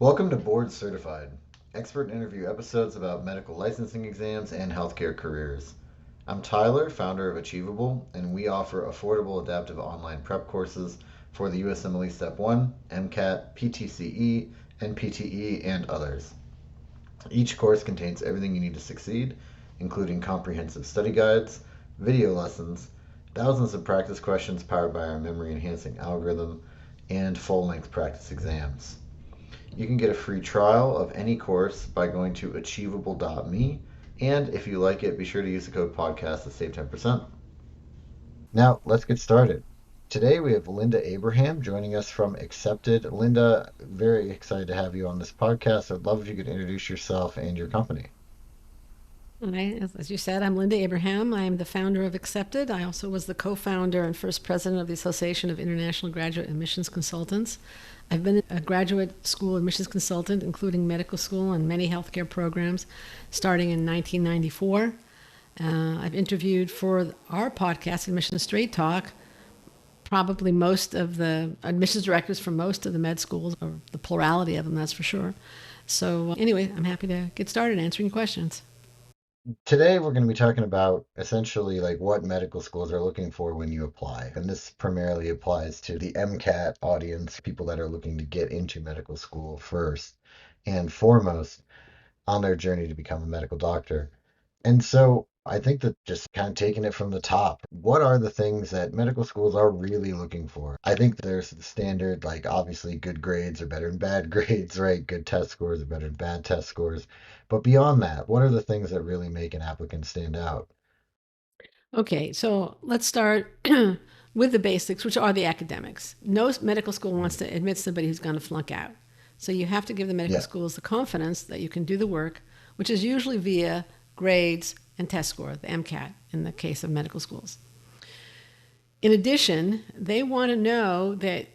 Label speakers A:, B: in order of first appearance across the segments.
A: Welcome to Board Certified, expert interview episodes about medical licensing exams and healthcare careers. I'm Tyler, founder of Achievable, and we offer affordable adaptive online prep courses for the USMLE Step 1, MCAT, PTCE, NPTE, and others. Each course contains everything you need to succeed, including comprehensive study guides, video lessons, thousands of practice questions powered by our memory enhancing algorithm, and full length practice exams. You can get a free trial of any course by going to achievable.me. And if you like it, be sure to use the code podcast to save 10%. Now, let's get started. Today we have Linda Abraham joining us from Accepted. Linda, very excited to have you on this podcast. I'd love if you could introduce yourself and your company.
B: Hi, as you said, I'm Linda Abraham. I am the founder of Accepted. I also was the co-founder and first president of the Association of International Graduate Admissions Consultants. I've been a graduate school admissions consultant, including medical school and many healthcare programs, starting in 1994. I've interviewed for our podcast, Admissions Straight Talk, probably most of the admissions directors for most of the med schools, or the plurality of them, that's for sure. So anyway, I'm happy to get started answering questions.
A: Today we're going to be talking about essentially like what medical schools are looking for when you apply. And this primarily applies to the MCAT audience, people that are looking to get into medical school first and foremost on their journey to become a medical doctor. And so I think that just kind of taking it from the top, what are the things that medical schools are really looking for? I think there's the standard, like obviously good grades are better than bad grades, right? Good test scores are better than bad test scores. But beyond that, what are the things that really make an applicant stand out?
B: Okay, so let's start with the basics, which are the academics. No medical school wants to admit somebody who's going to flunk out. So you have to give the medical
A: Yeah.
B: schools the confidence that you can do the work, which is usually via grades and test score, the MCAT in the case of medical schools. In addition, they want to know that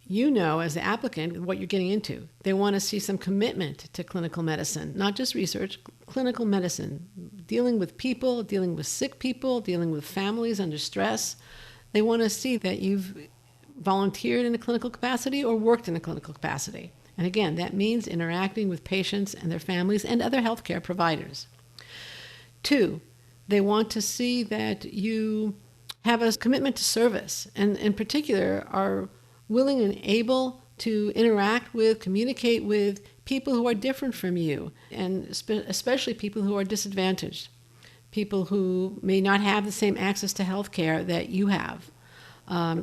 B: you know as the applicant what you're getting into. They want to see some commitment to clinical medicine, not just research, clinical medicine, dealing with people, dealing with sick people, dealing with families under stress. They want to see that you've volunteered in a clinical capacity or worked in a clinical capacity. And again, that means interacting with patients and their families and other healthcare providers. Two, they want to see that you have a commitment to service and, in particular, are willing and able to interact with, communicate with people who are different from you, and especially people who are disadvantaged, people who may not have the same access to health care that you have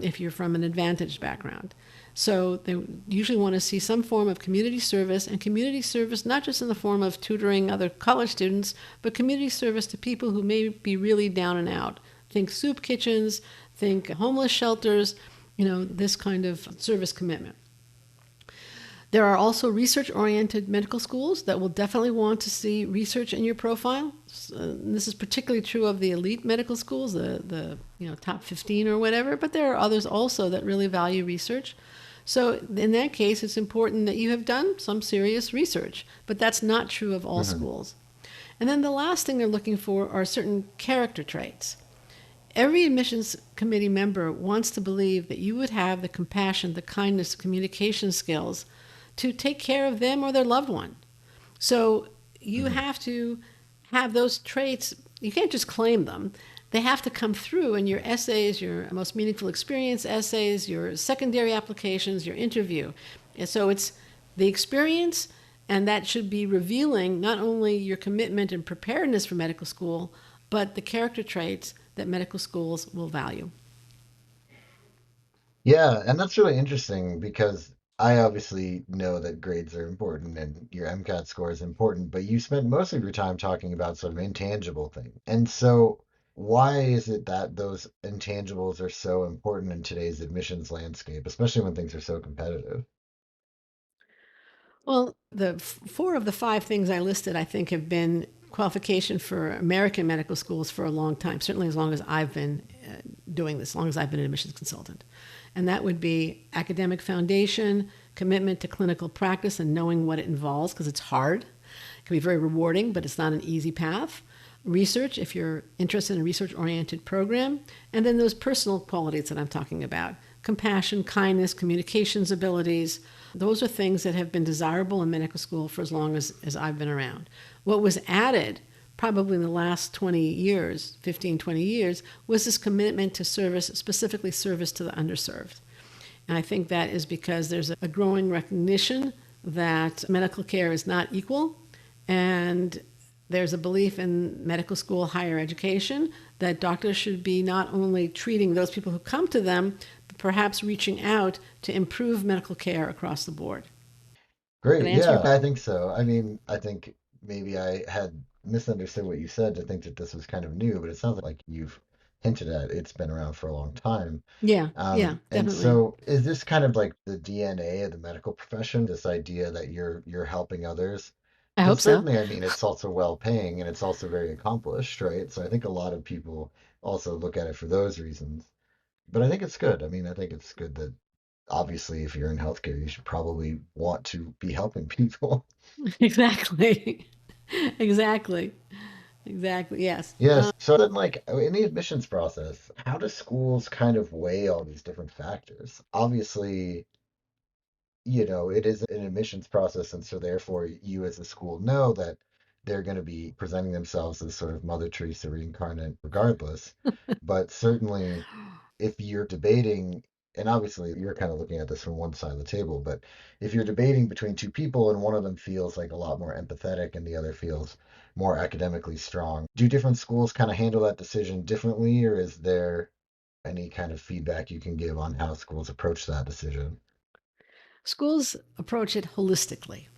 B: if you're from an advantaged background. So they usually want to see some form of community service, and community service not just in the form of tutoring other college students, but community service to people who may be really down and out. Think soup kitchens, think homeless shelters, this kind of service commitment. There are also research-oriented medical schools that will definitely want to see research in your profile. This is particularly true of the elite medical schools, the top 15 or whatever, but there are others also that really value research. So in that case, it's important that you have done some serious research, but that's not true of all
A: Hmm.
B: schools. And then the last thing they're looking for are certain character traits. Every admissions committee member wants to believe that you would have the compassion, the kindness, communication skills to take care of them or their loved one. So you
A: Hmm.
B: have to have those traits. You can't just claim them. They have to come through in your essays, your most meaningful experience essays, your secondary applications, your interview. And so it's the experience, and that should be revealing not only your commitment and preparedness for medical school, but the character traits that medical schools will value.
A: Yeah, and that's really interesting because I obviously know that grades are important and your MCAT score is important, but you spent most of your time talking about sort of intangible things. And so, why is it that those intangibles are so important in today's admissions landscape, especially when things are so competitive?
B: Well, the four of the five things I listed, I think, have been qualification for American medical schools for a long time, certainly as long as I've been doing this, as long as I've been an admissions consultant. And that would be academic foundation, commitment to clinical practice and knowing what it involves, because it's hard. It can be very rewarding, but it's not an easy path. Research, if you're interested in a research oriented program, and then those personal qualities that I'm talking about compassion, kindness, communications abilities. Those are things that have been desirable in medical school for as long as I've been around. What was added probably in the last 20 years, 15, 20 years, was this commitment to service, specifically service to the underserved. And I think that is because there's a growing recognition that medical care is not equal, and there's a belief in medical school higher education that doctors should be not only treating those people who come to them, but perhaps reaching out to improve medical care across the board. Did I
A: Great.
B: answer your
A: Yeah,
B: question?
A: I think so. I mean, I think maybe I had misunderstood what you said to think that this was kind of new, but it sounds like you've hinted at it's been around for a long time.
B: Yeah, yeah,
A: And
B: definitely.
A: so is this kind of like the DNA of the medical profession, this idea that you're helping others?
B: I
A: Because
B: hope so.
A: certainly, I mean, it's also well paying and it's also very accomplished, right? So I think a lot of people also look at it for those reasons. But I think it's good. I mean, I think it's good that obviously if you're in healthcare, you should probably want to be helping people.
B: Exactly. Exactly. Exactly. Yes.
A: Yes. So then, like in the admissions process, how do schools kind of weigh all these different factors? Obviously, it is an admissions process, and so therefore you as a school know that they're going to be presenting themselves as sort of Mother Teresa reincarnate regardless. But certainly, if you're debating, and obviously you're kind of looking at this from one side of the table, but if you're debating between two people and one of them feels like a lot more empathetic and the other feels more academically strong, do different schools kind of handle that decision differently, or is there any kind of feedback you can give on how schools approach that decision?
B: Schools approach it holistically.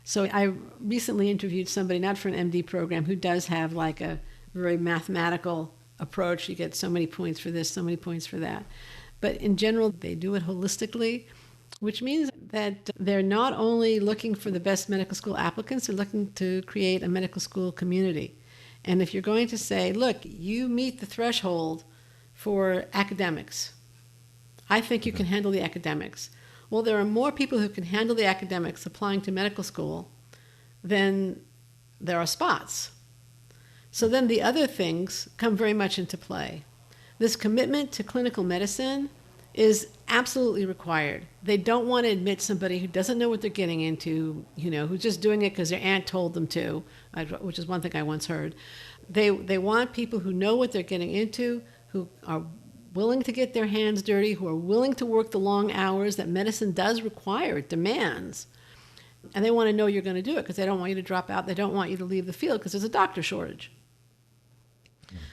B: So I recently interviewed somebody, not for an MD program, who does have like a very mathematical approach. You get so many points for this, so many points for that. But in general, they do it holistically, which means that they're not only looking for the best medical school applicants, they're looking to create a medical school community. And if you're going to say, look, you meet the threshold for academics, I think you can
A: Mhm.
B: handle the academics. Well, there are more people who can handle the academics applying to medical school than there are spots. So then the other things come very much into play. This commitment to clinical medicine is absolutely required. They don't want to admit somebody who doesn't know what they're getting into, who's just doing it because their aunt told them to, which is one thing I once heard. They want people who know what they're getting into, who are willing to get their hands dirty, who are willing to work the long hours that medicine does require, it demands. And they want to know you're going to do it because they don't want you to drop out. They don't want you to leave the field because there's a doctor shortage.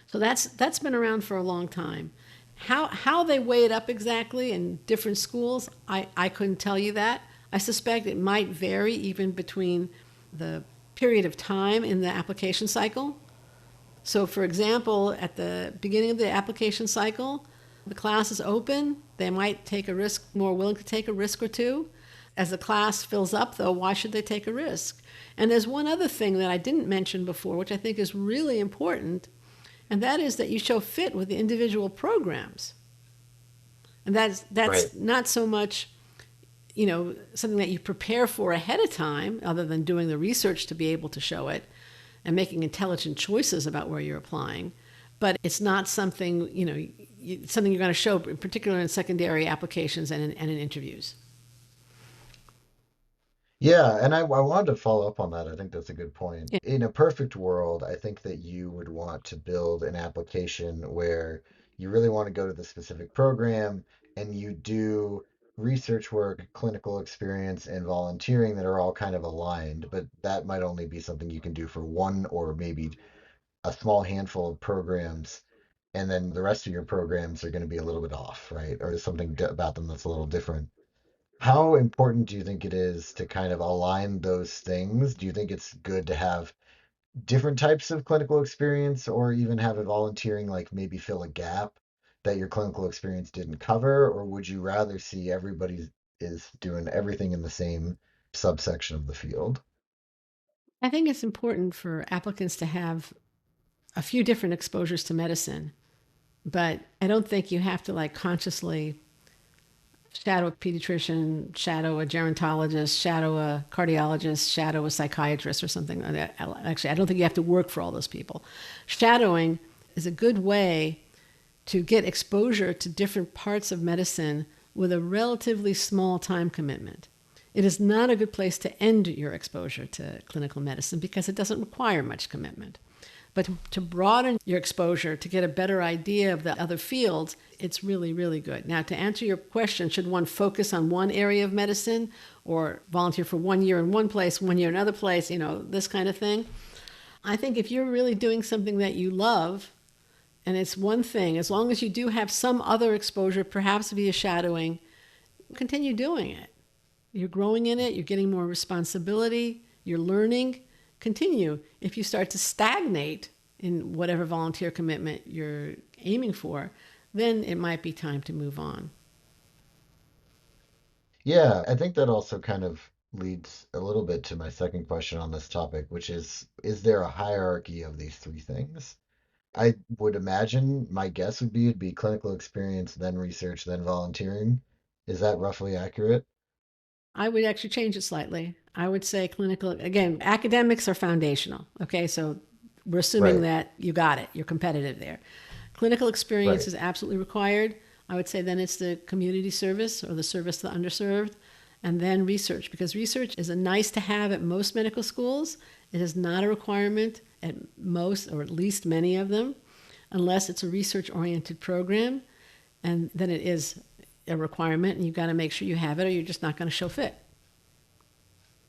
B: So that's been around for a long time. How they weigh it up exactly in different schools, I couldn't tell you that. I suspect it might vary even between the period of time in the application cycle. So, for example, at the beginning of the application cycle, the class is open. They might take a risk, more willing to take a risk or two. As the class fills up, though, why should they take a risk? And there's one other thing that I didn't mention before, which I think is really important, and that is that you show fit with the individual programs. And
A: Right.
B: that's not so much, something that you prepare for ahead of time, other than doing the research to be able to show it and making intelligent choices about where you're applying. But it's not something, something you're going to show, in particular in secondary applications and in interviews.
A: Yeah, and I wanted to follow up on that. I think that's a good point.
B: Yeah.
A: In a perfect world, I think that you would want to build an application where you really want to go to the specific program and you do research work, clinical experience, and volunteering that are all kind of aligned, but that might only be something you can do for one or maybe a small handful of programs, and then the rest of your programs are going to be a little bit off, right? Or there's something about them that's a little different. How important do you think it is to kind of align those things? Do you think it's good to have different types of clinical experience or even have a volunteering, like maybe fill a gap that your clinical experience didn't cover? Or would you rather see everybody is doing everything in the same subsection of the field?
B: I think it's important for applicants to have a few different exposures to medicine, but I don't think you have to like consciously shadow a pediatrician, shadow a gerontologist, shadow a cardiologist, shadow a psychiatrist or something like that. Actually, I don't think you have to work for all those people. Shadowing is a good way to get exposure to different parts of medicine with a relatively small time commitment. It is not a good place to end your exposure to clinical medicine because it doesn't require much commitment. But to broaden your exposure, to get a better idea of the other fields, it's really, really good. Now, to answer your question, should one focus on one area of medicine or volunteer for 1 year in one place, 1 year in another place, this kind of thing? I think if you're really doing something that you love, and it's one thing, as long as you do have some other exposure, perhaps via shadowing, continue doing it. You're growing in it, you're getting more responsibility, you're learning. Continue. If you start to stagnate in whatever volunteer commitment you're aiming for, then it might be time to move on.
A: Yeah, I think that also kind of leads a little bit to my second question on this topic, which is there a hierarchy of these three things? I would imagine my guess would be it'd be clinical experience, then research, then volunteering. Is that roughly accurate?
B: I would actually change it slightly. I would say clinical, again, academics are foundational. Okay, so we're assuming
A: Right,
B: that you got it, you're competitive there. Clinical experience
A: right,
B: is absolutely required. I would say then it's the community service or the service to the underserved, and then research, because research is a nice to have at most medical schools. It is not a requirement at most, or at least many of them, unless it's a research oriented program, and then it is a requirement, and you've got to make sure you have it, or you're just not going to show fit.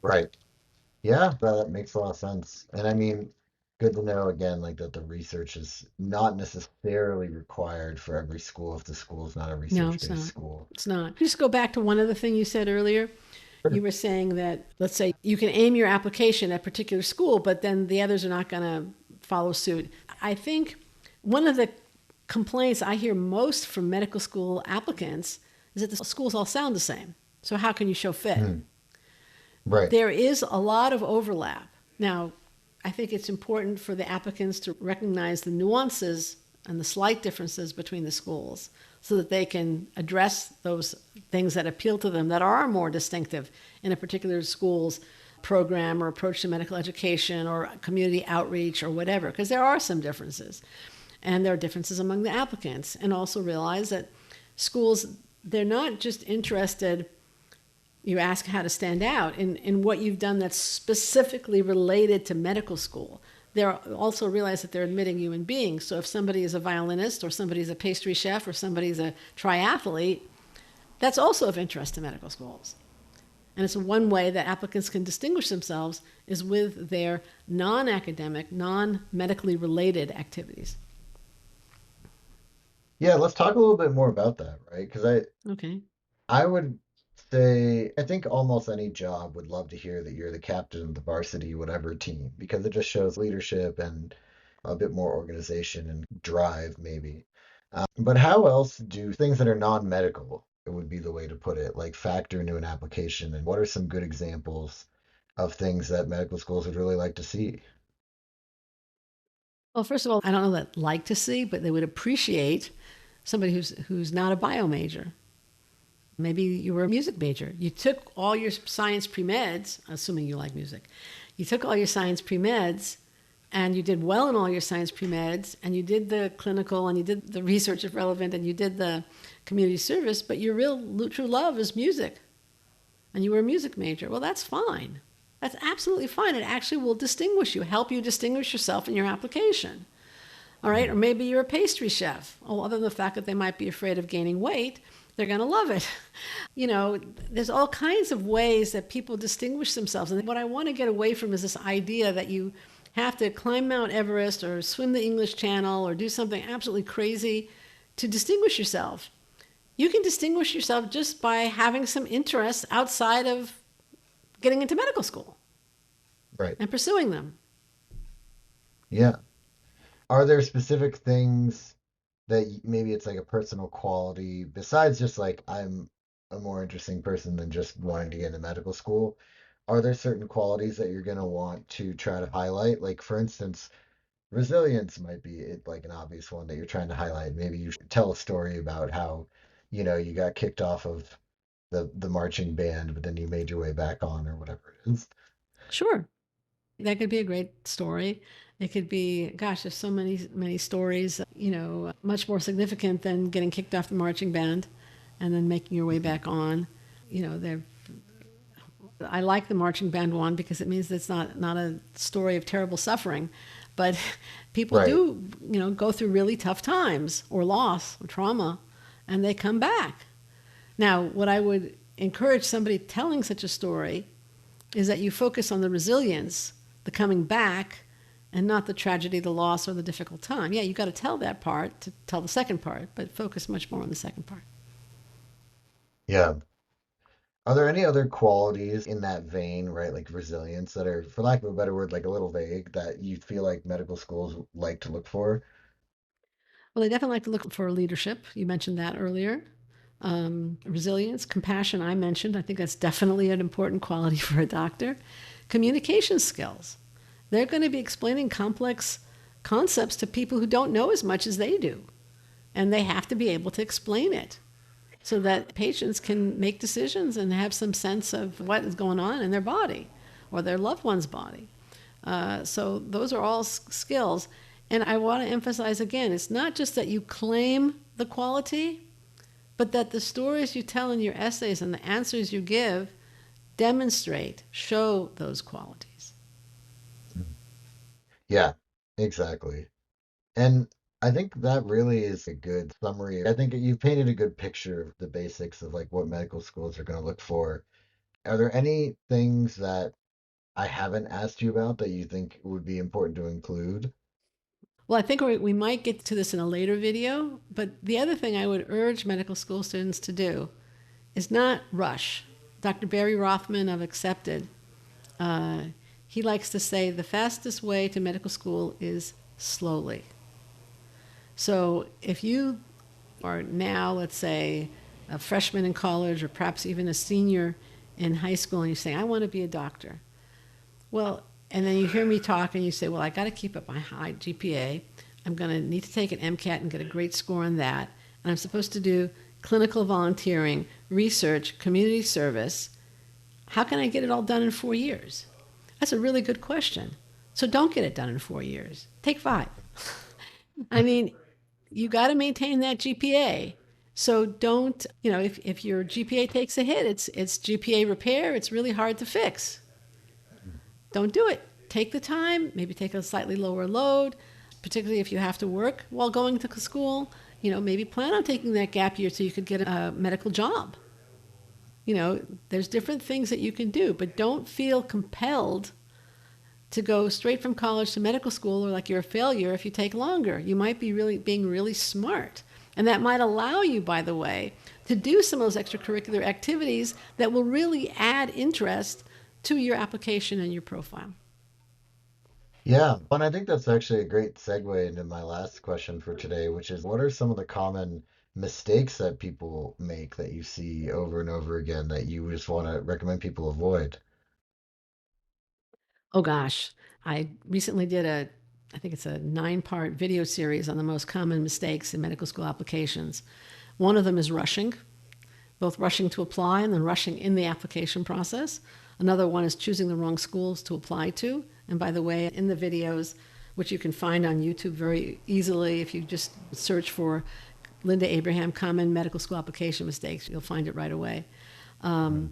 A: right. Yeah, that makes a lot of sense. And I mean, good to know again, like that the research is not necessarily required for every school if the school is not a
B: No, it's
A: research-based
B: not.
A: school.
B: It's not. Just go back to one other thing you said earlier. You
A: Sure.
B: were saying that, let's say, you can aim your application at a particular school, but then the others are not going to follow suit. I think one of the complaints I hear most from medical school applicants is that the schools all sound the same. So, how can you show fit?
A: Mhm. Right.
B: There is a lot of overlap. Now, I think it's important for the applicants to recognize the nuances and the slight differences between the schools so that they can address those things that appeal to them that are more distinctive in a particular school's program or approach to medical education or community outreach or whatever, because there are some differences. And there are differences among the applicants. And also realize that schools, they're not just interested, you ask how to stand out in what you've done that's specifically related to medical school. They also realize that they're admitting human beings. So if somebody is a violinist or somebody's a pastry chef or somebody's a triathlete, that's also of interest to medical schools. And it's one way that applicants can distinguish themselves is with their non-academic, non-medically related activities.
A: Yeah, let's talk a little bit more about that, right? Because
B: Okay.
A: I would say I think almost any job would love to hear that you're the captain of the varsity whatever team because it just shows leadership and a bit more organization and drive maybe. But how else do things that are non-medical, it would be the way to put it, like factor into an application? And what are some good examples of things that medical schools would really like to see?
B: Well, first of all, I don't know that like to see, but they would appreciate somebody who's not a bio major. Maybe you were a music major. You took all your science pre-meds, assuming you like music. You took all your science pre-meds and you did well in all your science pre-meds and you did the clinical and you did the research if relevant and you did the community service, but your real true love is music and you were a music major. Well, that's fine. That's absolutely fine. It actually will distinguish you, help you distinguish yourself in your application. All right, or
A: Mhm.
B: maybe you're a pastry chef. Oh, other than the fact that they might be afraid of gaining weight, they're going to love it. There's all kinds of ways that people distinguish themselves. And what I want to get away from is this idea that you have to climb Mount Everest or swim the English Channel or do something absolutely crazy to distinguish yourself. You can distinguish yourself just by having some interests outside of getting into medical school
A: Right.
B: and pursuing them.
A: Yeah. Are there specific things that maybe it's like a personal quality besides just like I'm a more interesting person than just wanting to get into medical school? Are there certain qualities that you're going to want to try to highlight? Like, for instance, resilience might be like an obvious one that you're trying to highlight. Maybe you should tell a story about how, you got kicked off of the marching band, but then you made your way back on or whatever it is.
B: Sure. That could be a great story. It could be, gosh, there's so many stories, much more significant than getting kicked off the marching band and then making your way
A: Mhm.
B: back on. They're I like the marching band one because it means it's not a story of terrible suffering, but people
A: Right.
B: do go through really tough times or loss or trauma, and they come back. Now, what I would encourage somebody telling such a story is that you focus on the resilience, the coming back, and not the tragedy, the loss, or the difficult time. Yeah, you got to tell that part to tell the second part, but focus much more on the second part.
A: Yeah. Are there any other qualities in that vein, right, like resilience, that are, for lack of a better word, like a little vague, that you feel like medical schools like to look for?
B: Well, they definitely like to look for leadership. You mentioned that earlier. Resilience, compassion, I mentioned. I think that's definitely an important quality for a doctor. Communication skills. They're going to be explaining complex concepts to people who don't know as much as they do, and they have to be able to explain it so that patients can make decisions and have some sense of what is going on in their body or their loved one's body. So those are all skills. And I want to emphasize again, it's not just that you claim the quality, but that the stories you tell in your essays and the answers you give demonstrate, show those qualities.
A: Mhm. Yeah, exactly. And I think that really is a good summary. I think you've painted a good picture of the basics of like what medical schools are going to look for. Are there any things that I haven't asked you about that you think would be important to include?
B: Well, I think we might get to this in a later video, but the other thing I would urge medical school students to do is not rush. Dr. Barry Rothman of Accepted, uh, he likes to say the fastest way to medical school is slowly. So if you are now, let's say, a freshman in college or perhaps even a senior in high school and you say, I want to be a doctor. Well, and then you hear me talk and you say, well, I got to keep up my high GPA. I'm going to need to take an MCAT and get a great score on that. And I'm supposed to do clinical volunteering, research, community service. How can I get it all done in 4 years? That's a really good question. So don't get it done in 4 years. Take 5. I mean, you got to maintain that GPA. So don't, if your GPA takes a hit, it's GPA repair. It's really hard to fix. Don't do it. Take the time, maybe take a slightly lower load, particularly if you have to work while going to school. Maybe plan on taking that gap year so you could get a medical job. There's different things that you can do, but don't feel compelled to go straight from college to medical school or like you're a failure if you take longer. You might be really being really smart. And that might allow you, by the way, to do some of those extracurricular activities that will really add interest to your application and your profile.
A: Yeah, and I think that's actually a great segue into my last question for today, which is what are some of the common mistakes that people make that you see over and over again that you just want to recommend people avoid?
B: Oh gosh, I recently did I think it's a 9-part video series on the most common mistakes in medical school applications. One of them is rushing, both rushing to apply and then rushing in the application process. Another one is choosing the wrong schools to apply to. And by the way, in the videos, which you can find on YouTube very easily if you just search for Linda Abraham Common Medical School Application Mistakes, you'll find it right away.
A: Mhm.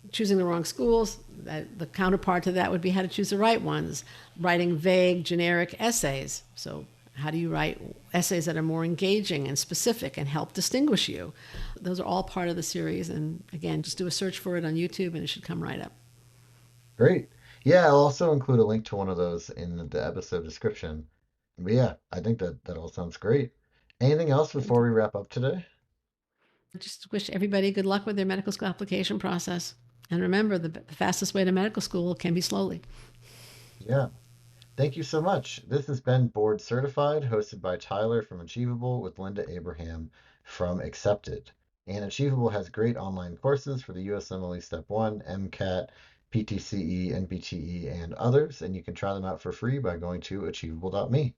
B: Choosing the wrong schools, the counterpart to that would be how to choose the right ones. Writing vague, generic essays. So, how do you write essays that are more engaging and specific and help distinguish you? Those are all part of the series. And again, just do a search for it on YouTube and it should come right up.
A: Great. Yeah, I'll also include a link to one of those in the episode description. But yeah, I think that that all sounds great. Anything else before we wrap up today?
B: I just wish everybody good luck with their medical school application process. And remember, the fastest way to medical school can be slowly.
A: Yeah. Thank you so much. This has been Board Certified, hosted by Tyler from Achievable with Linda Abraham from Accepted. And Achievable has great online courses for the USMLE Step 1, MCAT, PTCE, NPTE, and others, and you can try them out for free by going to achievable.me.